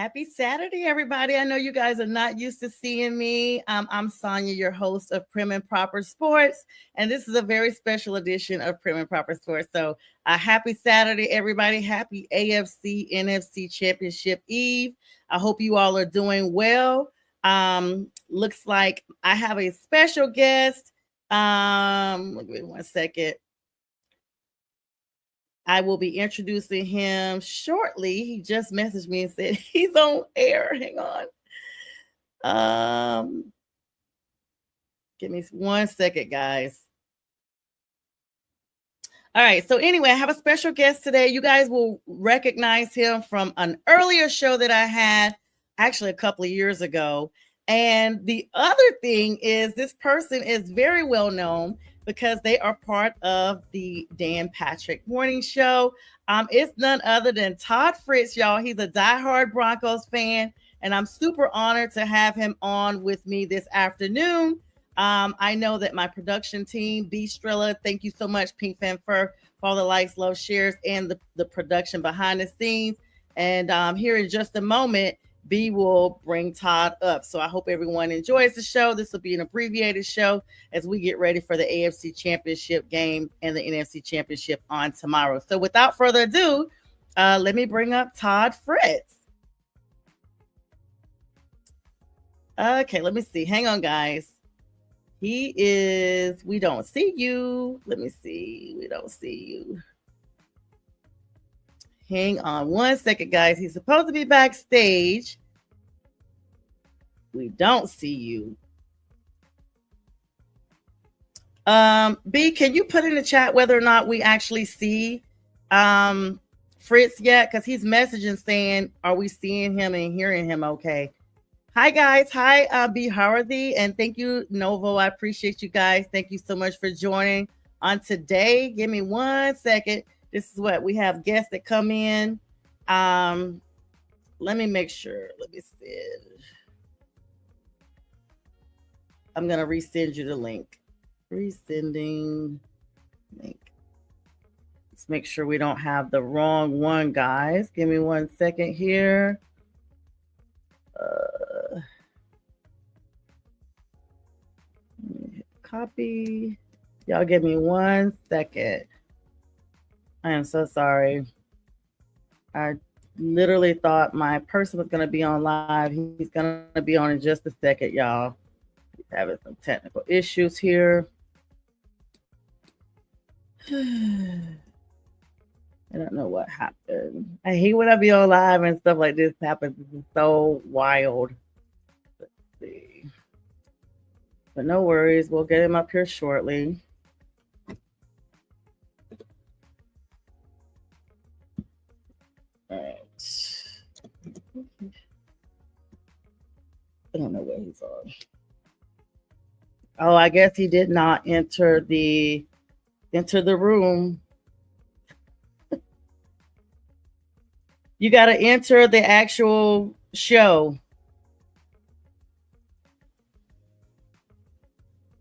Happy Saturday, everybody. I know you guys are not used to seeing me. I'm Sonja, your host of Prim and Proper Sports, and this is a very special edition of Prim and Proper Sports. So, happy Saturday, everybody. Happy AFC NFC Championship Eve. I hope you all are doing well. Looks like I have a special guest. Give me one second. I will be introducing him shortly. He just messaged me and said he's on air. Hang on. Give me one second, guys. All right. So anyway, I have a special guest today. You guys will recognize him from an earlier show that I had actually a couple of years ago. And the other thing is this person is very well known because they are part of the Dan Patrick Morning Show. It's none other than Todd Fritz, y'all. He's a diehard Broncos fan, and I'm super honored to have him on with me this afternoon. I know that my production team, B Strella, thank you so much, Pink Fan Fur, for all the likes, love, shares, and the production behind the scenes. And here in just a moment, B will bring Todd up. So I hope everyone enjoys the show. This will be an abbreviated show as we get ready for the AFC Championship game and the NFC Championship on tomorrow. So without further ado, let me bring up Todd Fritz. Okay, let me see. Hang on, guys. We don't see you. Let me see. We don't see you. Hang on one second, guys. He's supposed to be backstage. We don't see you. B, can you put in the chat whether or not we actually see Fritz yet? Because he's messaging saying, are we seeing him and hearing him okay? Hi, guys. Hi, B. Harthy. And thank you, Novo. I appreciate you guys. Thank you so much for joining on today. Give me one second. This is what we have guests that come in. Let me make sure. Let me see. I'm going to resend you the link. Resending link. Let's make sure we don't have the wrong one, guys. Give me one second here. Copy. Y'all give me one second. I am so sorry. I literally thought my person was going to be on live. He's going to be on in just a second, y'all. He's having some technical issues here. I don't know what happened. I hate when I be on live and stuff like this happens. It's so wild. Let's see. But no worries. We'll get him up here shortly. All right. I don't know where he's on. Oh, I guess he did not enter the room. You got to enter the actual show.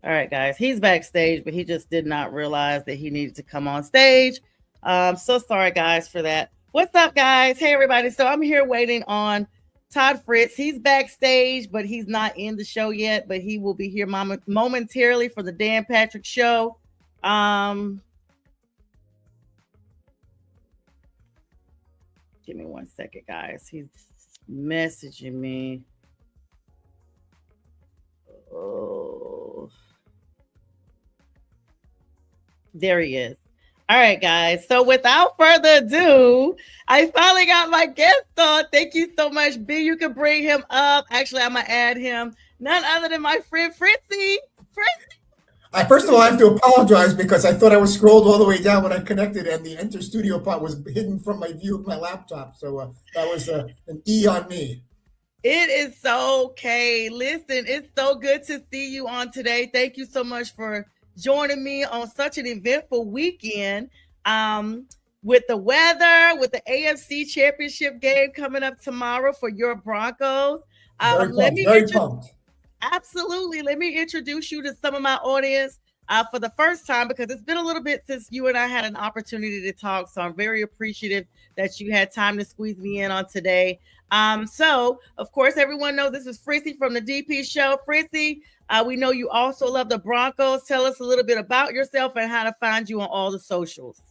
All right, guys. He's backstage, but he just did not realize that he needed to come on stage. So sorry, guys, for that. What's up, guys? Hey, everybody. So I'm here waiting on Todd Fritz. He's backstage, but he's not in the show yet, but he will be here momentarily for the Dan Patrick Show. Give me one second, guys. He's messaging me. Oh, there he is. All right, guys. So without further ado, I finally got my guest on. Thank you so much, B. You can bring him up. Actually, I'm going to add him. None other than my friend Fritzy. First of all, I have to apologize because I thought I was scrolled all the way down when I connected and the enter studio part was hidden from my view of my laptop. So that was an E on me. It is so okay. Listen, it's so good to see you on today. Thank you so much for joining me on such an eventful weekend with the weather, with the AFC Championship game coming up tomorrow for your Broncos. Very pumped. Absolutely. Let me introduce you to some of my audience for the first time because it's been a little bit since you and I had an opportunity to talk. So I'm very appreciative that you had time to squeeze me in on today. So of course, everyone knows this is Fritzy from the DP Show. Fritzy, we know you also love the Broncos. Tell us a little bit about yourself and how to find you on all the socials.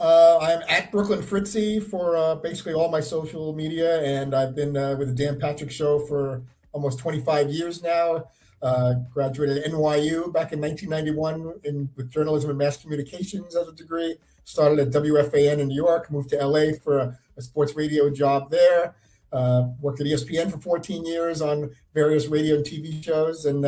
I'm at Brooklyn Fritzy for basically all my social media, and I've been with the Dan Patrick Show for almost 25 years now. Graduated at NYU back in 1991 with journalism and mass communications as a degree. Started at WFAN in New York, moved to LA for a sports radio job there. Worked at ESPN for 14 years on various radio and TV shows, and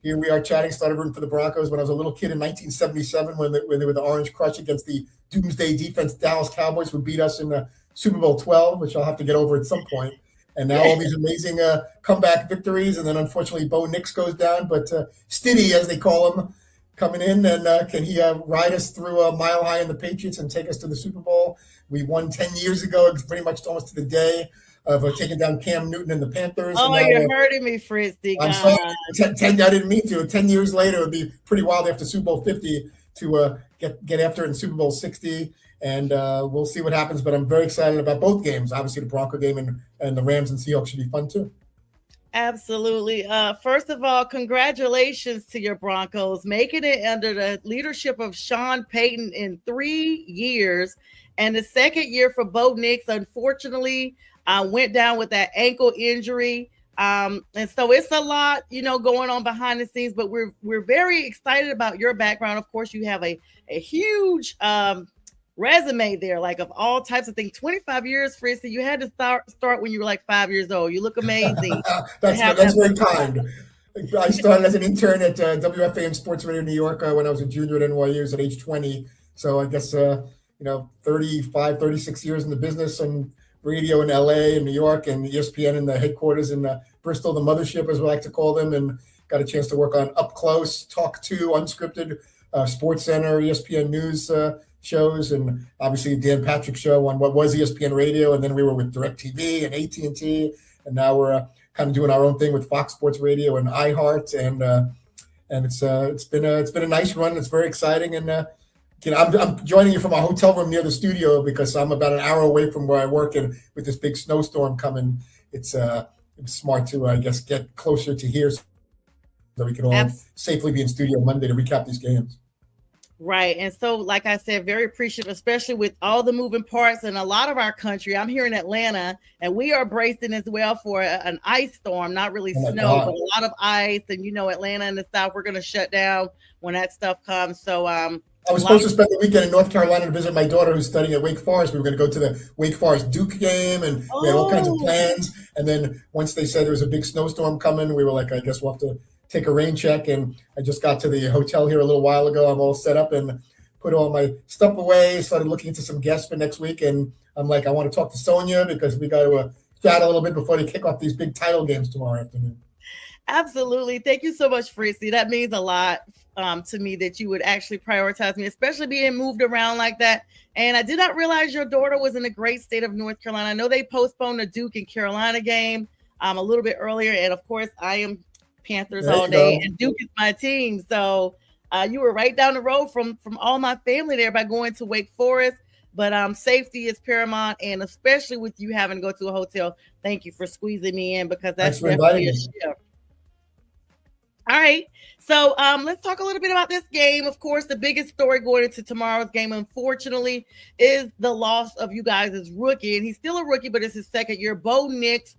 here we are chatting. Started rooting for the Broncos when I was a little kid in 1977 when they were the Orange Crush against the Doomsday Defense Dallas Cowboys, who beat us in the Super Bowl 12, which I'll have to get over at some point. And now all these amazing comeback victories, and then unfortunately Bo Nix goes down, but Stiddy, as they call him, coming in, and can he ride us through a mile high in the Patriots and take us to the Super Bowl? We won 10 years ago, pretty much almost to the day of taking down Cam Newton and the Panthers. Oh, and now, you're hurting me, Fritzy. I'm sorry. 10, I didn't mean to. 10 years later, it would be pretty wild after Super Bowl 50 to get after it in Super Bowl 60. And we'll see what happens. But I'm very excited about both games. Obviously, the Bronco game and the Rams and Seahawks should be fun, too. Absolutely. First of all, congratulations to your Broncos making it under the leadership of Sean Payton in 3 years. And the second year for Bo Nix, unfortunately, went down with that ankle injury. And so it's a lot, going on behind the scenes, but we're very excited about your background. Of course, you have a huge resume there, like of all types of things. 25 years, Fritzy. You had to start when you were like 5 years old. You look amazing. That's very kind. I started as an intern at WFAN Sports Radio New York when I was a junior at NYU at age 20. So I guess 35, 36 years in the business and radio in LA and New York, and ESPN in the headquarters in Bristol, the mothership, as we like to call them, and got a chance to work on Up Close, Talk To, Unscripted, Sports Center, ESPN News shows, and obviously Dan Patrick Show on what was ESPN Radio, and then we were with DirecTV and AT&T, and now we're kind of doing our own thing with Fox Sports Radio and iHeart, and it's been a nice run. It's very exciting, and I'm joining you from a hotel room near the studio because I'm about an hour away from where I work, and with this big snowstorm coming, it's smart to, I guess, get closer to here so that we can all safely be in studio Monday to recap these games. Right. And so, like I said, very appreciative, especially with all the moving parts in a lot of our country. I'm here in Atlanta, and we are bracing as well for an ice storm, not really snow, but a lot of ice. And, Atlanta in the South, we're going to shut down when that stuff comes. So, I was supposed to spend the weekend in North Carolina to visit my daughter who's studying at Wake Forest. We were going to go to the Wake Forest Duke game, and we had all kinds of plans. And then once they said there was a big snowstorm coming, we were like, I guess we'll have to take a rain check. And I just got to the hotel here a little while ago. I'm all set up and put all my stuff away, started looking into some guests for next week. And I'm like, I want to talk to Sonja because we got to chat a little bit before they kick off these big title games tomorrow afternoon. Absolutely. Thank you so much, Fritzy. That means a lot to me that you would actually prioritize me, especially being moved around like that. And I did not realize your daughter was in the great state of North Carolina. I know they postponed the Duke and Carolina game a little bit earlier. And of course, I am Panthers all day, and Duke is my team. So you were right down the road from all my family there by going to Wake Forest. But safety is paramount, and especially with you having to go to a hotel. Thank you for squeezing me in because that's definitely a shift. All right. So let's talk a little bit about this game. Of course, the biggest story going into tomorrow's game, unfortunately, is the loss of you guys' rookie. And he's still a rookie, but it's his second year. Bo Nix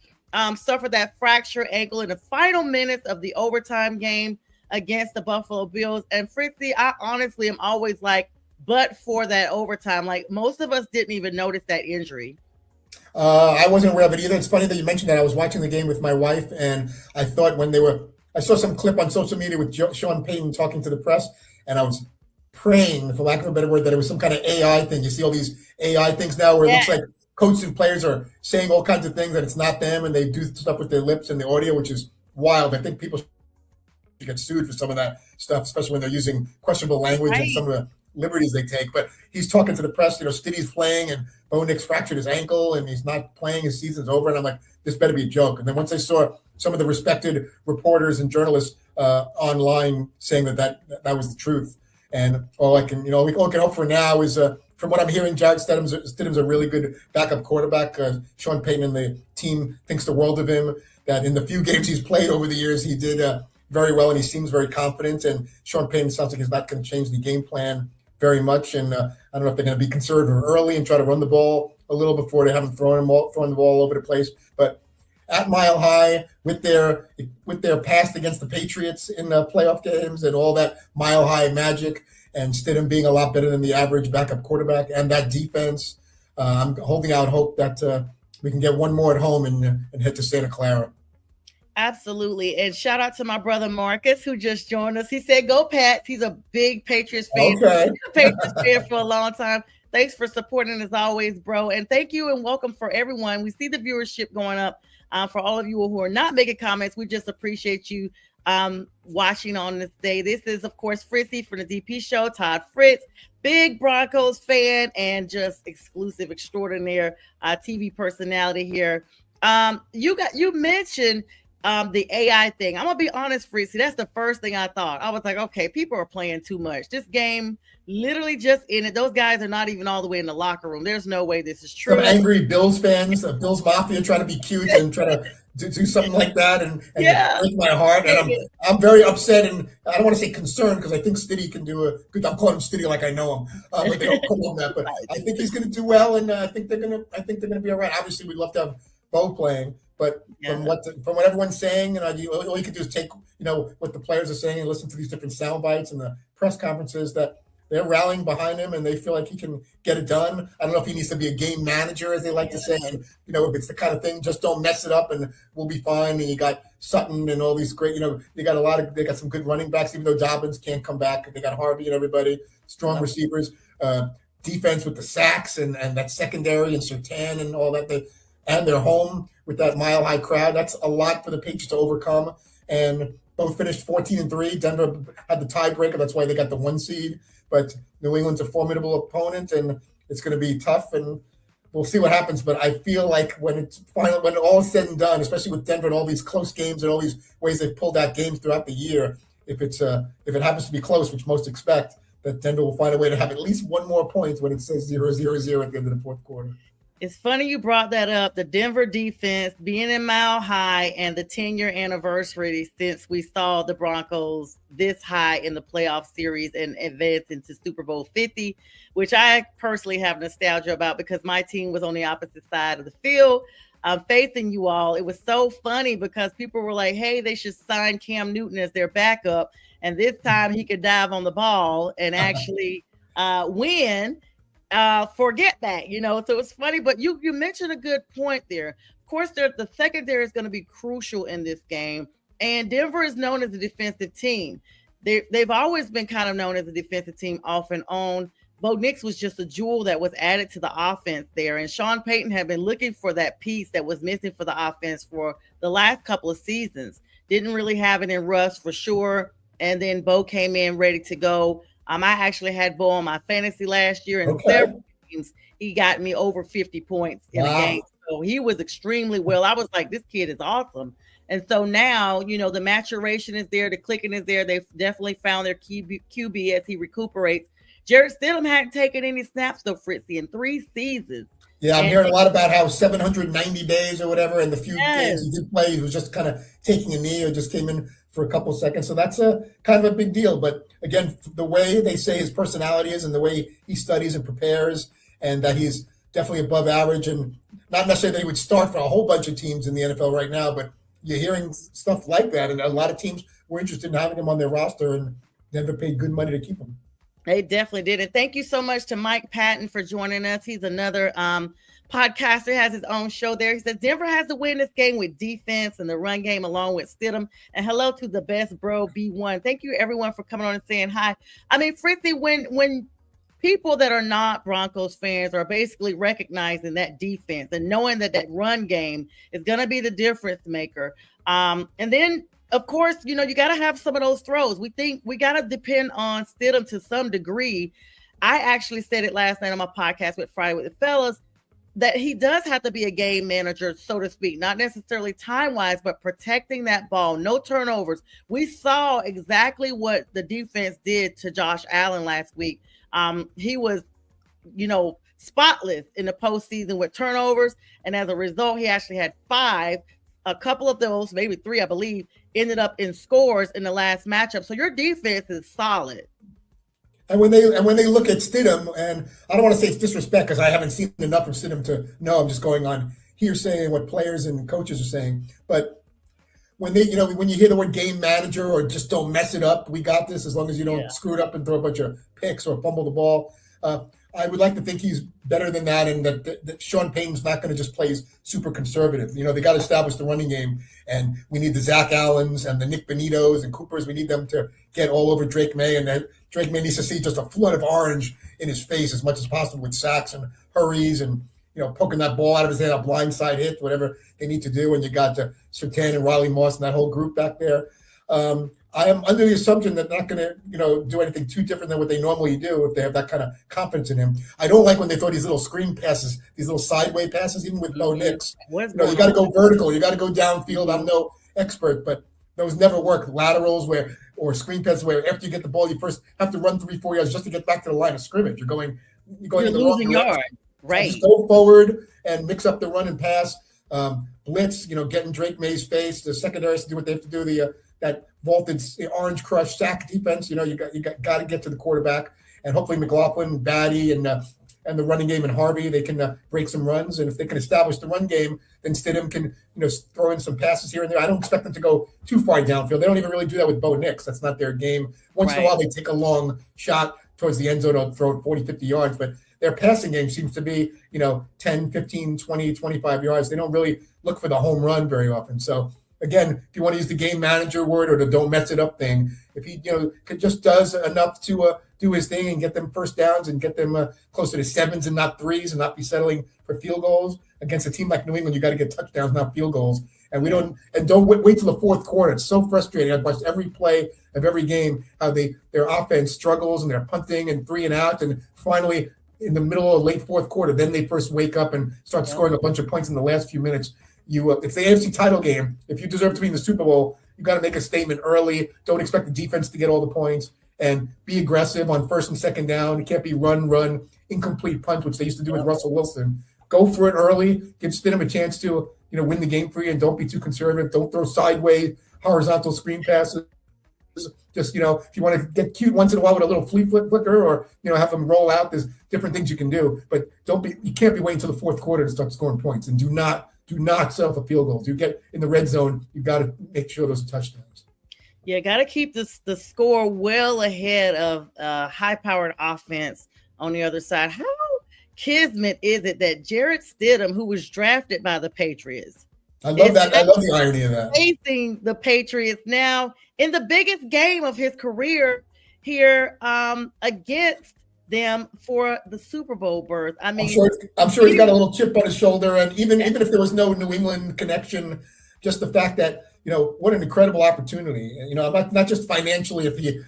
suffered that fractured ankle in the final minutes of the overtime game against the Buffalo Bills. And Fritzy, I honestly am always like, but for that overtime, like most of us didn't even notice that injury. I wasn't aware of it either. It's funny that you mentioned that. I was watching the game with my wife, and I thought I saw some clip on social media with Sean Payton talking to the press, and I was praying, for lack of a better word, that it was some kind of AI thing. You see all these AI things now where it looks like coaches and players are saying all kinds of things that it's not them, and they do stuff with their lips and the audio, which is wild. I think people should get sued for some of that stuff, especially when they're using questionable language and some of the liberties they take. But he's talking to the press, Stiddy's playing, and Bo Nix fractured his ankle, and he's not playing. His season's over. And I'm like, this better be a joke. And then once I saw some of the respected reporters and journalists online saying that was the truth, and all I can, we all can hope for now is from what I'm hearing, Jared Stidham's a really good backup quarterback. Sean Payton and the team thinks the world of him. That in the few games he's played over the years, he did very well, and he seems very confident. And Sean Payton sounds like he's not going to change the game plan very much. And I don't know if they're going to be conservative early and try to run the ball a little before they have him throwing the ball all over the place. But at Mile High, with their past against the Patriots in the playoff games and all that Mile High magic, and Stidham being a lot better than the average backup quarterback, and that defense, I'm holding out hope that we can get one more at home and head to Santa Clara. Absolutely. And shout out to my brother Marcus, who just joined us. He said, "Go Pats." He's a big Patriots fan. Okay. He's a Patriots fan for a long time. Thanks for supporting as always, bro. And thank you and welcome for everyone. We see the viewership going up. For all of you who are not making comments, we just appreciate you watching on this day. This is, of course, Fritzy from the DP Show. Todd Fritz, big Broncos fan and just exclusive, extraordinaire TV personality here. You mentioned the AI thing. I'm gonna be honest, Fritzy. That's the first thing I thought. I was like, okay, people are playing too much. This game literally just in it. Those guys are not even all the way in the locker room. There's no way this is true. Some angry Bills fans, Bills Mafia, trying to be cute and try to do something like that and break my heart. And I'm very upset, and I don't want to say concerned because I think Stiddy can do a good. I'm calling him Stiddy like I know him, but they don't call him that. But I think he's going to do well, and I think they're going to be all right. Obviously, we'd love to have Bo playing. But from what everyone's saying, all you can do is take what the players are saying and listen to these different sound bites and the press conferences that they're rallying behind him and they feel like he can get it done. I don't know if he needs to be a game manager, as they like to say, and if it's the kind of thing, just don't mess it up and we'll be fine. And you got Sutton and all these great, they got some good running backs, even though Dobbins can't come back. They got Harvey and everybody, strong receivers, defense with the sacks and that secondary and Surtain and all that. And they're home with that Mile High crowd. That's a lot for the Patriots to overcome. And both finished 14-3. Denver had the tiebreaker. That's why they got the 1 seed. But New England's a formidable opponent, and it's going to be tough. And we'll see what happens. But I feel like when all is said and done, especially with Denver and all these close games and all these ways they've pulled out games throughout the year, if it happens to be close, which most expect, that Denver will find a way to have at least one more point when it says 0-0-0 at the end of the fourth quarter. It's funny you brought that up, the Denver defense being in Mile High and the 10-year anniversary since we saw the Broncos this high in the playoff series and advanced into Super Bowl 50, which I personally have nostalgia about because my team was on the opposite side of the field. Faith in you all. It was so funny because people were like, hey, they should sign Cam Newton as their backup. And this time he could dive on the ball and actually win. Forget that, so it's funny, but you mentioned a good point there. Of course, the secondary is going to be crucial in this game, and Denver is known as a defensive team. They've always been kind of known as a defensive team off and on. Bo Nix was just a jewel that was added to the offense there, and Sean Payton had been looking for that piece that was missing for the offense for the last couple of seasons. Didn't really have it in Russ for sure, and then Bo came in ready to go. I actually had Bo on my fantasy last year, and several games he got me over 50 points in a game. So he was extremely well. I was like, this kid is awesome. And so now, the maturation is there, the clicking is there. They've definitely found their QB as he recuperates. Jarrett Stidham hadn't taken any snaps though, Fritzy, in 3 seasons. Yeah, I'm hearing a lot about how 790 days or whatever, and the few games he did play, he was just kind of taking a knee or just came in for a couple seconds. So that's a kind of a big deal. But again, the way they say his personality is and the way he studies and prepares, and that he's definitely above average, and not necessarily that he would start for a whole bunch of teams in the NFL right now, but you're hearing stuff like that. And a lot of teams were interested in having him on their roster, and Denver paid good money to keep him. They definitely did. And thank you so much to Mike Patton for joining us. He's another podcaster, has his own show there. He says Denver has to win this game with defense and the run game along with Stidham. And hello to the best bro, B1. Thank you everyone for coming on and saying hi. I mean, Fritzy, when people that are not Broncos fans are basically recognizing that defense and knowing that run game is going to be the difference maker. And then of course, you got to have some of those throws. We think we got to depend on Stidham to some degree. I actually said it last night on my podcast with Friday with the Fellas that he does have to be a game manager, so to speak, not necessarily time-wise, but protecting that ball, no turnovers. We saw exactly what the defense did to Josh Allen last week. He was spotless in the postseason with turnovers. And as a result, he actually had 5. A couple of those, maybe 3, I believe, ended up in scores in the last matchup. So your defense is solid. And when they look at Stidham, and I don't want to say it's disrespect because I haven't seen enough of Stidham to know. I'm just going on hearsay what players and coaches are saying. But when when you hear the word game manager or just don't mess it up, we got this as long as you don't screw it up and throw a bunch of picks or fumble the ball. I would like to think he's better than that, and that Sean Payton's not going to just play super conservative. They got to establish the running game, and we need the Zach Allens and the Nick Benitos and Coopers. We need them to get all over Drake May, and Drake May needs to see just a flood of orange in his face as much as possible with sacks and hurries and poking that ball out of his hand, a blindside hit, whatever they need to do. And you got Surtain and Riley Moss and that whole group back there. I am under the assumption that they're not going to, do anything too different than what they normally do if they have that kind of confidence in him. I don't like when they throw these little screen passes, these little sideway passes, even with Bo Nix. You got to go vertical. You got to go downfield. I'm no expert, but those never work. Laterals or screen passes where after you get the ball, you first have to run 3-4 yards just to get back to the line of scrimmage. You're going in the wrong yard. Right. Just go forward and mix up the run and pass. Blitz, get in Drake May's face. The secondaries to do what they have to do. That vaulted orange crush sack defense. You got to get to the quarterback, and hopefully McLaughlin, Batty, and the running game and Harvey, they can break some runs. And if they can establish the run game, then Stidham can throw in some passes here and there. I don't expect them to go too far downfield. They don't even really do that with Bo Nix. That's not their game. Once in a while, they take a long shot towards the end zone to throw it 40, 50 yards, but their passing game seems to be, 10, 15, 20, 25 yards. They don't really look for the home run very often. So, again, if you want to use the game manager word or the don't mess it up thing, if he, just does enough to do his thing and get them first downs and get them closer to 7s and not 3s and not be settling for field goals against a team like New England, you got to get touchdowns, not field goals. And don't wait till the fourth quarter. It's so frustrating. I've watched every play of every game, how their offense struggles and they're punting and 3 and out, and finally in the middle of late fourth quarter, then they first wake up and start scoring a bunch of points in the last few minutes. It's the AFC title game. If you deserve to be in the Super Bowl, you got to make a statement early. Don't expect the defense to get all the points, and be aggressive on first and second down. It can't be run, incomplete punt, which they used to do with Russell Wilson. Go for it early. Give Stidham a chance to win the game for you, and don't be too conservative. Don't throw sideways, horizontal screen passes. Just, if you want to get cute once in a while with a little flea flicker or, have them roll out, there's different things you can do. But you can't be waiting until the fourth quarter to start scoring points. And do not settle for field goals. You get in the red zone, you got to make sure those are touchdowns. Yeah, got to keep the score well ahead of high-powered offense on the other side. How kismet is it that Jarrett Stidham, who was drafted by the Patriots, I love that. I love the irony of that. Facing the Patriots now in the biggest game of his career here against them for the Super Bowl berth. I mean, I'm sure he's got a little chip on his shoulder, and even if there was no New England connection, just the fact that what an incredible opportunity. Not just financially if he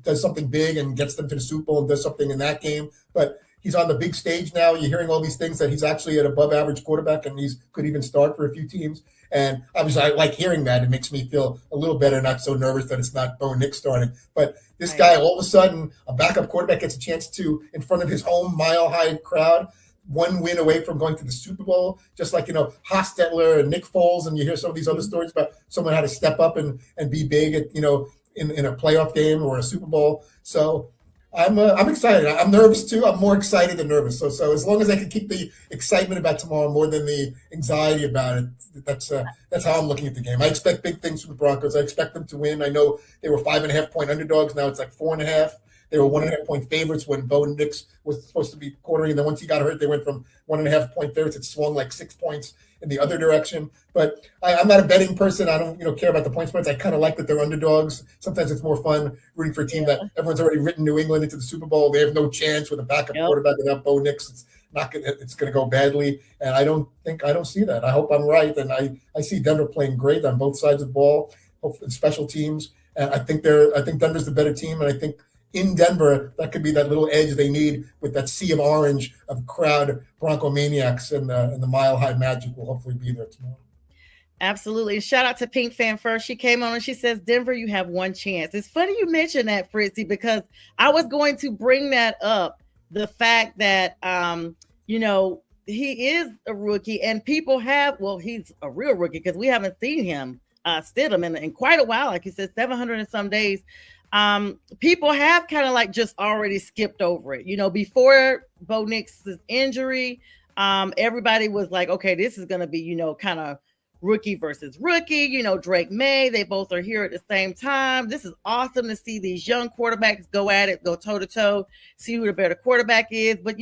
does something big and gets them to the Super Bowl and does something in that game, but he's on the big stage now. You're hearing all these things that he's actually an above-average quarterback and he could even start for a few teams. And obviously, I like hearing that. It makes me feel a little better, not so nervous that it's not Bo Nix starting. But this guy, all of a sudden, a backup quarterback gets a chance to, in front of his home mile-high crowd, one win away from going to the Super Bowl, just like, Hostetler and Nick Foles, and you hear some of these other stories about someone had to step up and be big at, in a playoff game or a Super Bowl. So I'm excited. I'm nervous too. I'm more excited than nervous. So as long as I can keep the excitement about tomorrow more than the anxiety about it, that's how I'm looking at the game. I expect big things from the Broncos. I expect them to win. I know they were 5.5-point underdogs. Now it's like 4.5. They were 1.5-point favorites when Bo Nix was supposed to be quartering. And then once he got hurt, they went from 1.5-point favorites. It swung like 6 points in the other direction. But I'm not a betting person. I don't care about the point spreads. I kind of like that they're underdogs. Sometimes it's more fun rooting for a team that everyone's already written New England into the Super Bowl. They have no chance with a backup quarterback without Bo Nix. It's going to go badly. And I don't see that. I hope I'm right. And I see Denver playing great on both sides of the ball, hopefully special teams. And I think Denver's the better team. And I think in Denver, that could be that little edge they need with that sea of orange of crowd Bronco maniacs, and the Mile High Magic will hopefully be there tomorrow. Absolutely. Shout out to Pink Fan First. She came on and she says, Denver, you have one chance. It's funny you mentioned that, Fritzy, because I was going to bring that up the fact that he is a rookie, and people have, well, he's a real rookie because we haven't seen him Stidham in quite a while. Like you said, 700 and some days. People have kind of like just already skipped over it. Before Bo Nix's injury, everybody was like, okay, this is going to be, kind of rookie versus rookie. Drake May, they both are here at the same time. This is awesome to see these young quarterbacks go at it, go toe to toe, see who the better quarterback is. But,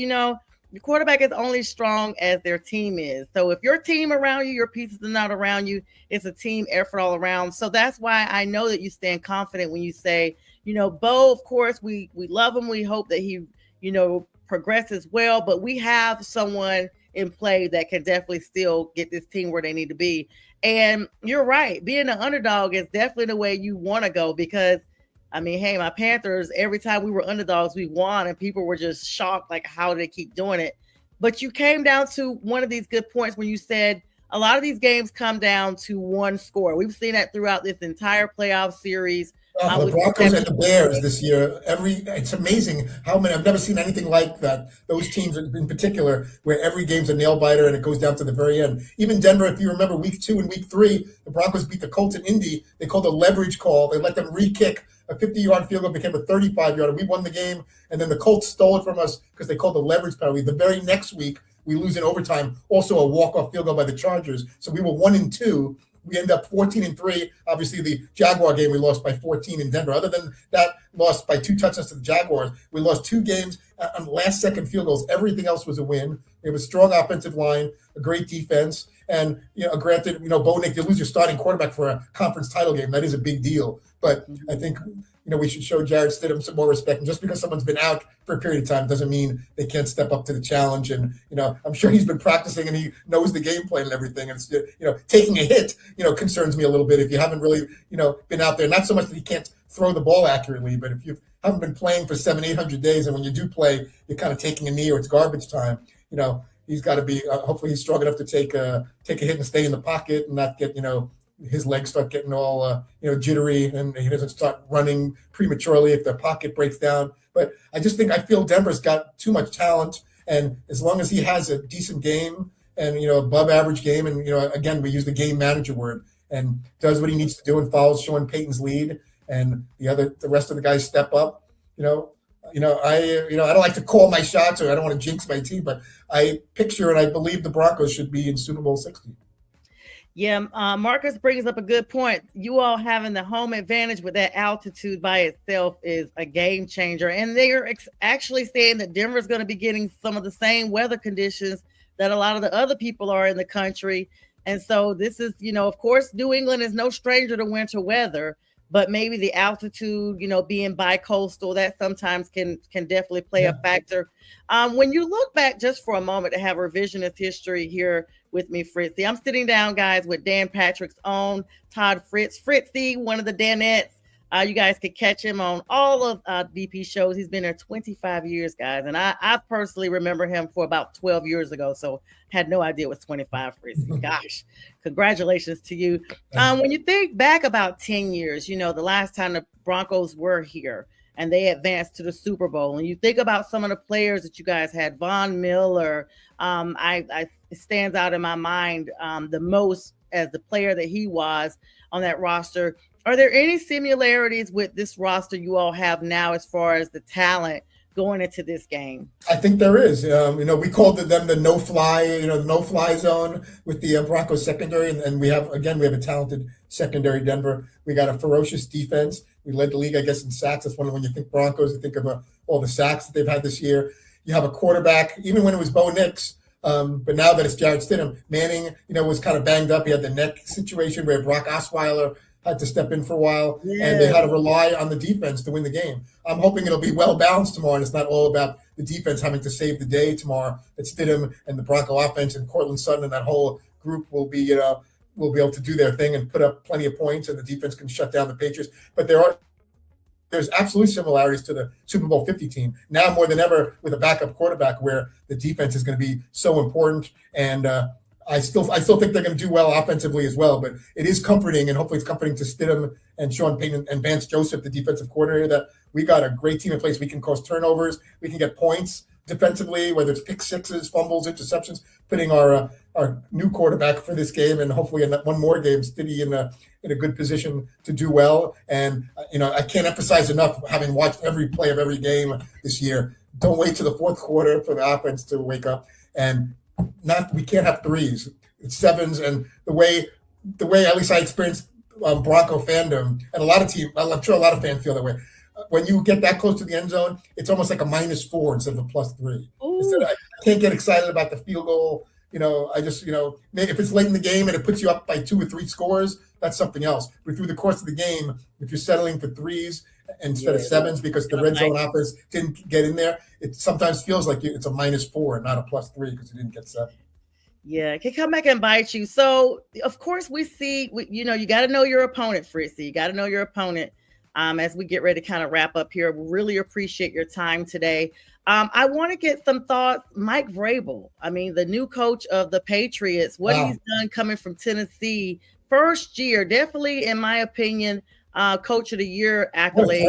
the quarterback is only strong as their team is. So if your team around you, your pieces are not around you, it's a team effort all around. So that's why I know that you stand confident when you say, Bo, of course, we love him. We hope that he, progresses well, but we have someone in play that can definitely still get this team where they need to be. And you're right. Being an underdog is definitely the way you want to go because I mean, hey, my Panthers, every time we were underdogs, we won, and people were just shocked, like, how do they keep doing it? But you came down to one of these good points when you said a lot of these games come down to one score. We've seen that throughout this entire playoff series. The Broncos and the Bears this year, it's amazing how many, I've never seen anything like that. Those teams in particular, where every game's a nail biter and it goes down to the very end. Even Denver, if you remember week 2 and week 3, the Broncos beat the Colts in Indy. They called a leverage call. They let them re-kick. A 50-yard field goal became a 35-yard, and we won the game. And then the Colts stole it from us because they called the leverage penalty. The very next week, we lose in overtime, also a walk-off field goal by the Chargers. So we were 1-2. We end up 14-3. Obviously, the Jaguar game, we lost by 14 in Denver. Other than that, lost by 2 touchdowns to the Jaguars. We lost 2 games on last-second field goals. Everything else was a win. We have a strong offensive line, a great defense, and granted, Bo Nix, you lose your starting quarterback for a conference title game. That is a big deal. But I think we should show Jarrett Stidham some more respect. And just because someone's been out for a period of time doesn't mean they can't step up to the challenge. And I'm sure he's been practicing and he knows the game plan and everything. And it's, taking a hit concerns me a little bit if you haven't really been out there. Not so much that he can't throw the ball accurately, but if you haven't been playing for 700-800 days, and when you do play, you're kind of taking a knee or it's garbage time. He's got to be. Hopefully, he's strong enough to take a hit and stay in the pocket and not get his legs start getting all jittery, and he doesn't start running prematurely if the pocket breaks down. But I feel Denver's got too much talent, and as long as he has a decent game and above average game, and again we use the game manager word, and does what he needs to do and follows Sean Payton's lead, and the rest of the guys step up. I don't like to call my shots, or I don't want to jinx my team, but I picture and I believe the Broncos should be in Super Bowl 60. Yeah, Marcus brings up a good point. You all having the home advantage with that altitude by itself is a game changer. And they're actually saying that Denver's going to be getting some of the same weather conditions that a lot of the other people are in the country. And so this is, of course, New England is no stranger to winter weather, but maybe the altitude, being bi-coastal, that sometimes can definitely play a factor. When you look back just for a moment to have revisionist history here with me, Fritzy, I'm sitting down, guys, with Dan Patrick's own Todd Fritz. Fritzy, one of the Danettes. You guys could catch him on all of DP shows. He's been there 25 years, guys. And I personally remember him for about 12 years ago. So had no idea it was 25, Fritzy. Gosh, congratulations to you. When you think back about 10 years, the last time the Broncos were here and they advanced to the Super Bowl, and you think about some of the players that you guys had, Von Miller, it stands out in my mind the most as the player that he was on that roster. Are there any similarities with this roster you all have now as far as the talent going into this game? I think there is. We called them the no-fly, the no-fly zone with the Broncos secondary, and we have a talented secondary. Denver. We got a ferocious defense. We led the league, I guess, in sacks. That's when you think Broncos, you think of all the sacks that they've had this year. You have a quarterback, even when it was Bo Nix. But now that it's Jarrett Stidham, Manning, was kind of banged up. He had the neck situation where Brock Osweiler had to step in for a while, and they had to rely on the defense to win the game. I'm hoping it'll be well balanced tomorrow, and it's not all about the defense having to save the day tomorrow. That Stidham and the Bronco offense and Cortland Sutton and that whole group will be able to do their thing and put up plenty of points, and the defense can shut down the Patriots. But there's absolute similarities to the Super Bowl 50 team now more than ever with a backup quarterback, where the defense is going to be so important. And I still think they're going to do well offensively as well. But it is comforting, and hopefully it's comforting to Stidham and Sean Payton and Vance Joseph, the defensive coordinator, that we got a great team in place. We can cause turnovers, we can get points. defensively, whether it's pick sixes, fumbles, interceptions, putting our new quarterback for this game and hopefully in one more game, Stiddy in a good position to do well. And I can't emphasize enough, having watched every play of every game this year, don't wait to the fourth quarter for the offense to wake up. And we can't have threes. It's sevens, and the way at least I experienced Bronco fandom, and a lot of teams, I'm sure a lot of fans feel that way. When you get that close to the end zone, it's almost like a -4 instead of a +3. Instead of, I can't get excited about the field goal. I just, if it's late in the game and it puts you up by 2 or 3 scores, that's something else. But through the course of the game, if you're settling for threes instead of sevens because the red zone offense didn't get in there, it sometimes feels like it's a -4, not a +3 because you didn't get 7. Yeah, it can come back and bite you. So, of course, we see, you got to know your opponent, Fritzy. You got to know your opponent. As we get ready to kind of wrap up here, we really appreciate your time today. I want to get some thoughts. Mike Vrabel, the new coach of the Patriots, what he's done coming from Tennessee, first year, definitely, in my opinion, coach of the year accolade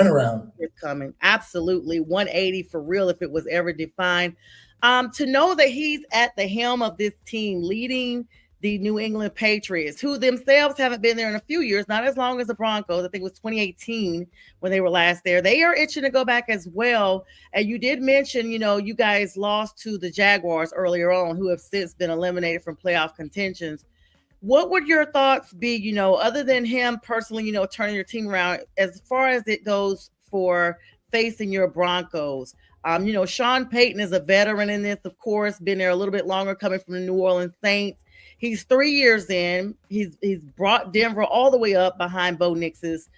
is coming. Absolutely, 180 for real if it was ever defined. To know that he's at the helm of this team, leading the New England Patriots, who themselves haven't been there in a few years, not as long as the Broncos. I think it was 2018 when they were last there. They are itching to go back as well. And you did mention, you guys lost to the Jaguars earlier on, who have since been eliminated from playoff contentions. What would your thoughts be, other than him personally, turning your team around, as far as it goes for facing your Broncos? Sean Payton is a veteran in this, of course, been there a little bit longer, coming from the New Orleans Saints. He's 3 years in. He's brought Denver all the way up behind Bo Nix's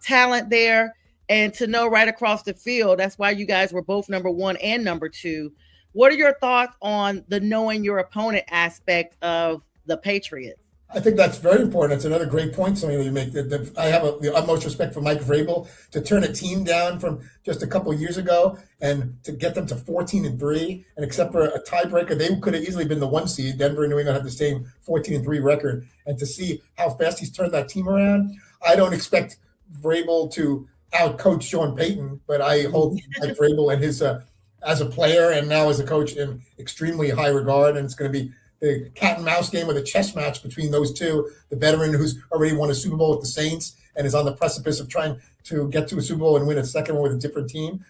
talent there. And to know right across the field, that's why you guys were both number 1 and number 2. What are your thoughts on the knowing your opponent aspect of the Patriots? I think that's very important. It's another great point, Sonja, you make. I have the utmost respect for Mike Vrabel to turn a team down from just a couple of years ago and to get them to 14-3. And except for a tiebreaker, they could have easily been the 1 seed. Denver and New England have the same 14-3 record. And to see how fast he's turned that team around, I don't expect Vrabel to out-coach Sean Payton, but I hold Mike Vrabel and his as a player and now as a coach in extremely high regard. And it's going to be the cat and mouse game, or the chess match between those two. The veteran who's already won a Super Bowl with the Saints and is on the precipice of trying to get to a Super Bowl and win a second one with a different team.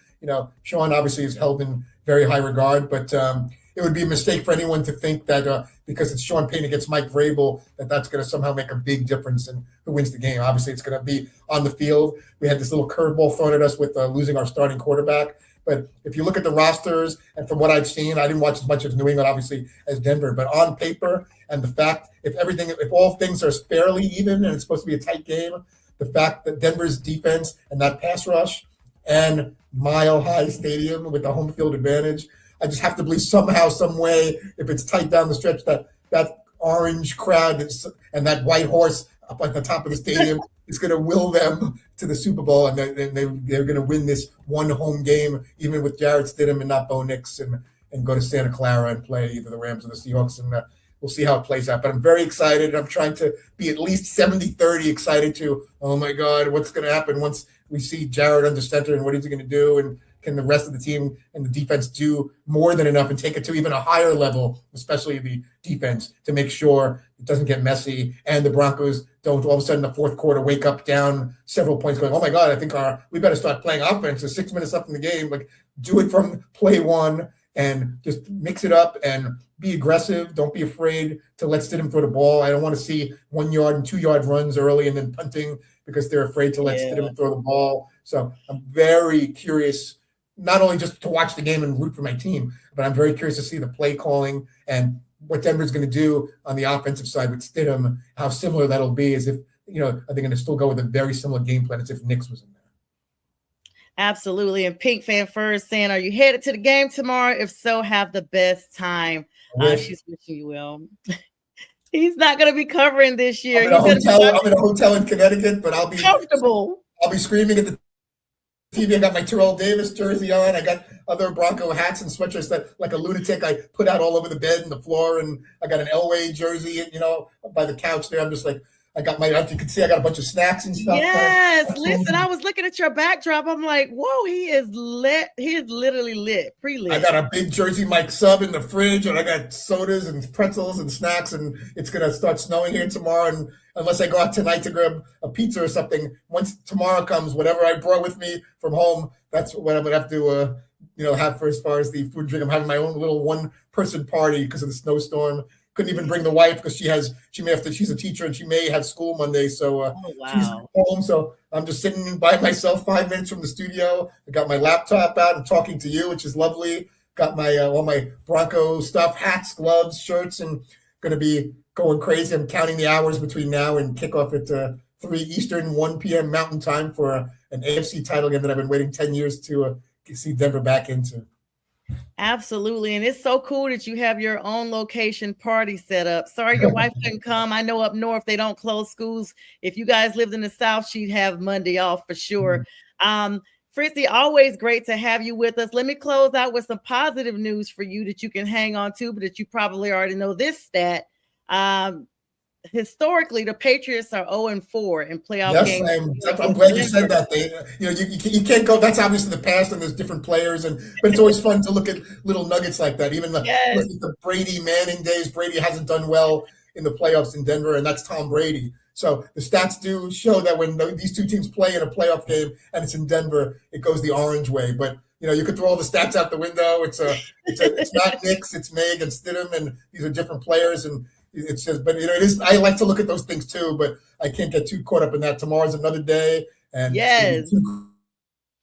Sean obviously is held in very high regard, but it would be a mistake for anyone to think that because it's Sean Payton against Mike Vrabel, that's going to somehow make a big difference in who wins the game. Obviously, it's going to be on the field. We had this little curveball thrown at us with losing our starting quarterback. But if you look at the rosters, and from what I've seen, I didn't watch as much as New England, obviously, as Denver, but on paper, and the fact, if all things are fairly even and it's supposed to be a tight game, the fact that Denver's defense and that pass rush and Mile High Stadium with the home field advantage, I just have to believe somehow, some way, if it's tight down the stretch, that orange crowd and that white horse up at the top of the stadium is going to will them to the Super Bowl, and they're going to win this one home game, even with Jarrett Stidham and not Bo Nix, and go to Santa Clara and play either the Rams or the Seahawks, and we'll see how it plays out. But I'm very excited. I'm trying to be at least 70-30 excited to, oh my God, what's going to happen once we see Jarrett under center, and what is he going to do, and can the rest of the team and the defense do more than enough and take it to even a higher level, especially the defense, to make sure it doesn't get messy and the Broncos don't all of a sudden in the fourth quarter wake up down several points going, oh my God, I think we better start playing offense. There's 6 minutes left in the game. Like, do it from play one and just mix it up and be aggressive. Don't be afraid to let Stidham throw the ball. I don't want to see 1 yard and 2 yard runs early and then punting because they're afraid to let Stidham throw the ball. So I'm very curious, not only just to watch the game and root for my team, but I'm very curious to see the play calling and what Denver's going to do on the offensive side with Stidham, how similar that'll be, as if, are they going to still go with a very similar game plan as if Nix was in there? Absolutely. And Pink Fan First saying, are you headed to the game tomorrow? If so, have the best time. She's wishing you well. He's not going to be covering this year. I'm in a hotel in Connecticut, but I'll be comfortable. I'll be screaming at the TV. I got my Terrell Davis jersey on. I got other Bronco hats and sweatshirts that, like a lunatic, I put out all over the bed and the floor. And I got an Elway jersey, by the couch there. I'm just like, I got as you can see, I got a bunch of snacks and stuff. Yes, listen, I was looking at your backdrop. I'm like, whoa, he is lit. He is literally lit, I pre-lit. got a big Jersey Mike sub in the fridge, and I got sodas and pretzels and snacks, and it's gonna start snowing here tomorrow. And unless I go out tonight to grab a pizza or something, once tomorrow comes, whatever I brought with me from home, that's what I'm gonna have to, have for as far as the food and drink. I'm having my own little one-person party because of the snowstorm. Couldn't even bring the wife because she's a teacher and she may have school Monday, so Oh, she's wow. home. So I'm just sitting by myself 5 minutes from the studio. I got my laptop out and talking to you, which is lovely. Got my all my Bronco stuff, hats, gloves, shirts, and going to be going crazy. I'm counting the hours between now and kickoff at 3 Eastern, 1 p.m. Mountain Time for an AFC title game that I've been waiting 10 years to see Denver back into. Absolutely. And it's so cool that you have your own location party set up. Sorry your wife couldn't come. I know up north they don't close schools. If you guys lived in the South, she'd have Monday off for sure. Fritzy, always great to have you with us. Let me close out with some positive news for you that you can hang on to, but that you probably already know this stat. Historically, the Patriots are 0-4 in playoff games. I'm glad you said that. You can't go. That's obviously the past, and there's different players, but it's always fun to look at little nuggets like that. Even the Brady Manning days, Brady hasn't done well in the playoffs in Denver, and that's Tom Brady. So the stats do show that when these two teams play in a playoff game and it's in Denver, it goes the orange way. But you could throw all the stats out the window. It's not Knicks, it's May against Stidham, and these are different players and. It's just, but it is. I like to look at those things too, but I can't get too caught up in that. Tomorrow's another day, and two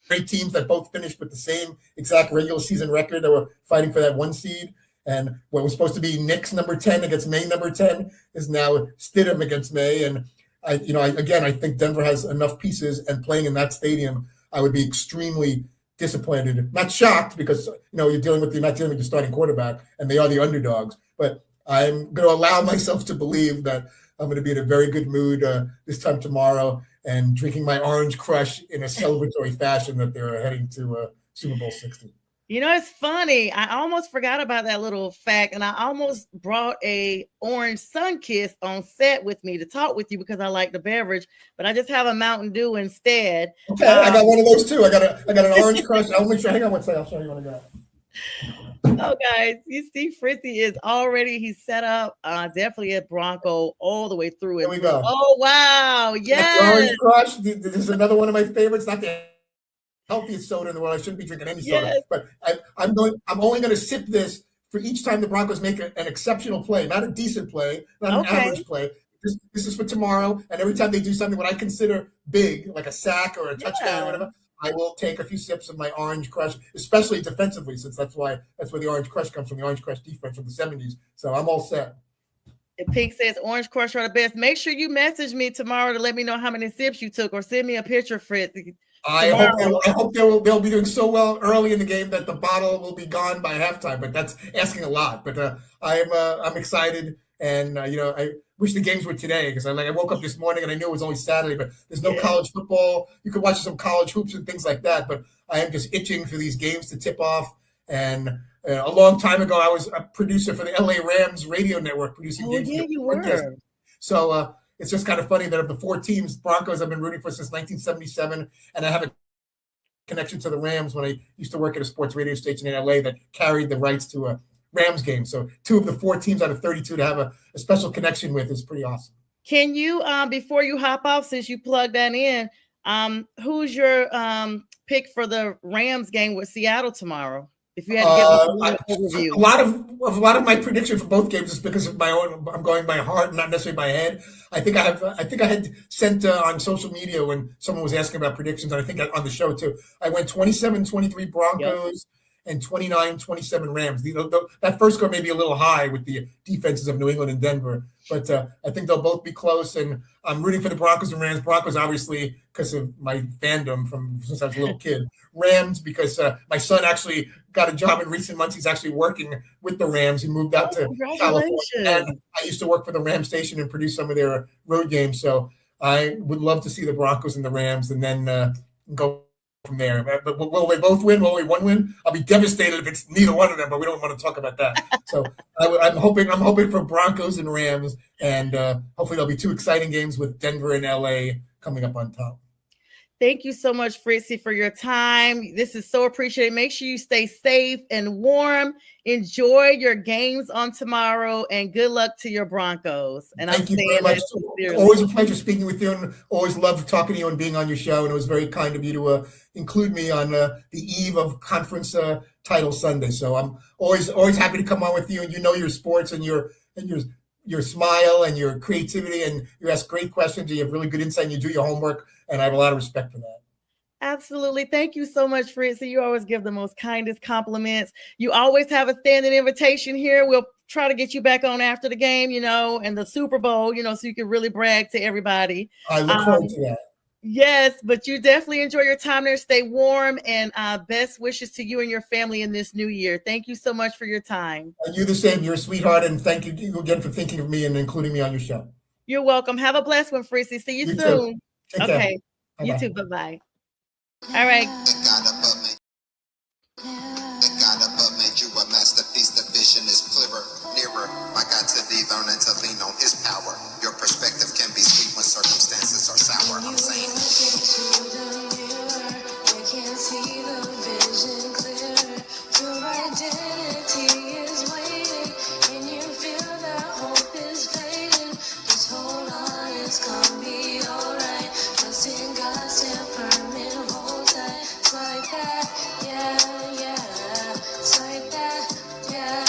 great teams that both finished with the same exact regular season record. That were fighting for that 1 seed, and what was supposed to be Knicks number 10 against May number 10 is now Stidham against May. And I think Denver has enough pieces, and playing in that stadium, I would be extremely disappointed. Not shocked because you're not dealing with the starting quarterback, and they are the underdogs, but. I'm going to allow myself to believe that I'm going to be in a very good mood this time tomorrow and drinking my Orange Crush in a celebratory fashion that they're heading to Super Bowl 60. It's funny. I almost forgot about that little fact, and I almost brought a orange Sunkist on set with me to talk with you because I like the beverage, but I just have a Mountain Dew instead. Okay, I got one of those too. I got an Orange Crush. I'll make sure. Hang on one second. I'll show you what I got. Oh, guys, you see, Fritzy is already, he's set up definitely a Bronco all the way through. Here we go. Oh, wow. Yes. Orange Crush. This is another one of my favorites. Not the healthiest soda in the world. I shouldn't be drinking any soda, but I'm only going to sip this for each time the Broncos make an exceptional play, not a decent play, not an average play. This is for tomorrow, and every time they do something what I consider big, like a sack or a touchdown or whatever, I will take a few sips of my Orange Crush, especially defensively, since that's where the Orange Crush comes from, the Orange Crush defense from the 70s. So I'm all set. Pink says Orange Crush are the best. Make sure you message me tomorrow to let me know how many sips you took, or send me a picture, Fritz. I hope they'll be doing so well early in the game that the bottle will be gone by halftime. But that's asking a lot. But I'm excited, and I wish the games were today because I woke up this morning and I knew it was only Saturday. But there's no college football. You could watch some college hoops and things like that. But I am just itching for these games to tip off. And a long time ago, I was a producer for the LA Rams radio network, producing games. Yeah, you were. So it's just kind of funny that of the 4 teams, Broncos I've been rooting for since 1977, and I have a connection to the Rams when I used to work at a sports radio station in LA that carried the rights to a Rams game. So 2 of the 4 teams out of 32 to have a special connection with is pretty awesome. Can you, before you hop off, since you plugged that in, who's your pick for the Rams game with Seattle tomorrow? If you had to give an overview. A lot of my prediction for both games is because of my own. I'm going by heart, not necessarily by head. I think I had sent on social media when someone was asking about predictions, and I think on the show too. I went 27-23 Broncos and 29-27 Rams. That first score may be a little high with the defenses of New England and Denver, but I think they'll both be close. And I'm rooting for the Broncos and Rams. Broncos, obviously, because of my fandom from since I was a little kid. Rams, because my son actually got a job in recent months. He's actually working with the Rams. He moved out to California. And I used to work for the Ram station and produce some of their road games. So I would love to see the Broncos and the Rams, and then go from there. But will they both win? Will only one win? I'll be devastated if it's neither one of them. But we don't want to talk about that. So I'm hoping for Broncos and Rams, and hopefully there'll be two exciting games with Denver and LA coming up on top. Thank you so much, Fritzy, for your time. This is so appreciated. Make sure you stay safe and warm. Enjoy your games on tomorrow, and good luck to your Broncos. And Thank you very much. Always a pleasure speaking with you, and always love talking to you and being on your show. And it was very kind of you to include me on the eve of conference title Sunday. So I'm always happy to come on with you. And you know your sports and your smile and your creativity, and you ask great questions. You have really good insight, and you do your homework. And I have a lot of respect for that. Absolutely. Thank you so much, Fritzy. You always give the most kindest compliments. You always have a standing invitation here. We'll try to get you back on after the game, and the Super Bowl, so you can really brag to everybody. I look forward to that. Yes, but you definitely enjoy your time there. Stay warm, and best wishes to you and your family in this new year. Thank you so much for your time. And you the same. You're a sweetheart, and thank you again for thinking of me and including me on your show. You're welcome. Have a blessed one, Fritzy. See you soon. Take okay. Care. Bye-bye. You too. Bye-bye. All right. The God above made you a masterpiece. The vision is clearer, nearer. My God, to thee, learning to lean on his power. Your perspective can be sweet when circumstances are sour. I'm saying. You can see the vision clearer. Your identity is waiting, and you feel that hope is fading. Just hold on, it's gonna be alright. Trust in God, stand firm and hold tight. It's like that, yeah. It's like that, yeah.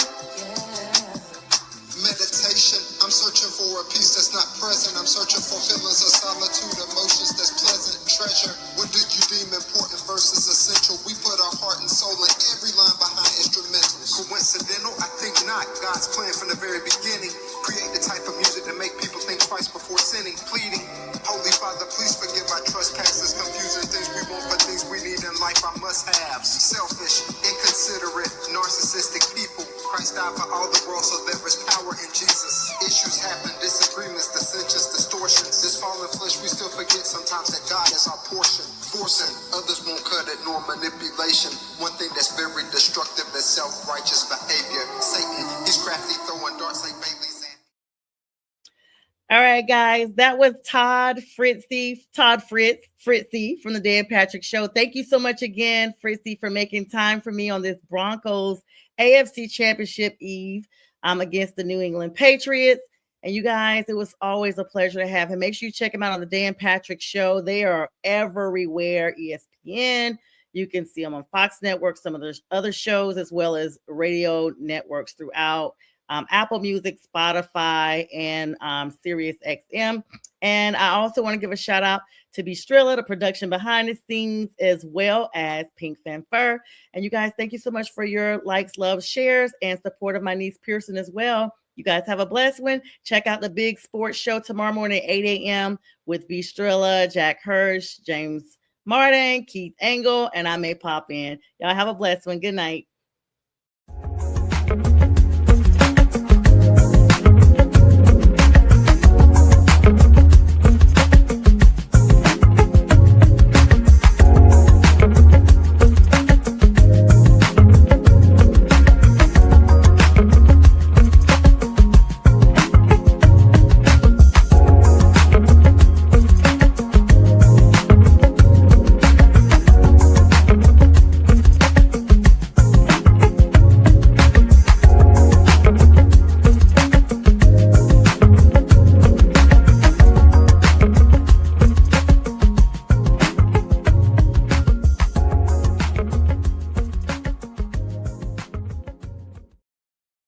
Meditation, I'm searching for a peace that's not present. I'm searching for feelings of solitude, emotions that's pleasant. Treasure, what do you deem important versus essential? We put our heart and soul in every line behind instrumentals. Coincidental? I think not. God's plan from the very beginning. Create the type of music that make people think twice before sinning. Pleading, Holy Father, please forgive our trespasses. Confusing things we want for things we need in life, our must-haves. Selfish, inconsiderate, narcissistic people. Christ died for all the world, so there is power in Jesus. Issues happen, disagreements, dissensions, distortions. This fallen flesh, we still forget sometimes that God is our portion. Forcing, others won't cut it, nor manipulation. One thing that's very destructive is self-righteous behavior. Satan, he's crafty, throwing darts like Bailey's. All right, guys, that was Todd Fritzy from the Dan Patrick Show. Thank you so much again, Fritzy, for making time for me on this Broncos AFC Championship Eve against the New England Patriots. And you guys, it was always a pleasure to have him. Make sure you check him out on the Dan Patrick Show. They are everywhere, ESPN. You can see them on Fox Network, some of the other shows, as well as radio networks throughout. Apple Music, Spotify, and Sirius XM. And I also want to give a shout out to Bistrilla, the production behind the scenes, as well as Pink Fanfur. And you guys, thank you so much for your likes, loves, shares, and support of my niece Pearson as well. You guys have a blessed one. Check out the big sports show tomorrow morning at 8 a.m. with Bistrilla, Jack Hirsch, James Martin, Keith Engel, and I may pop in. Y'all have a blessed one. Good night.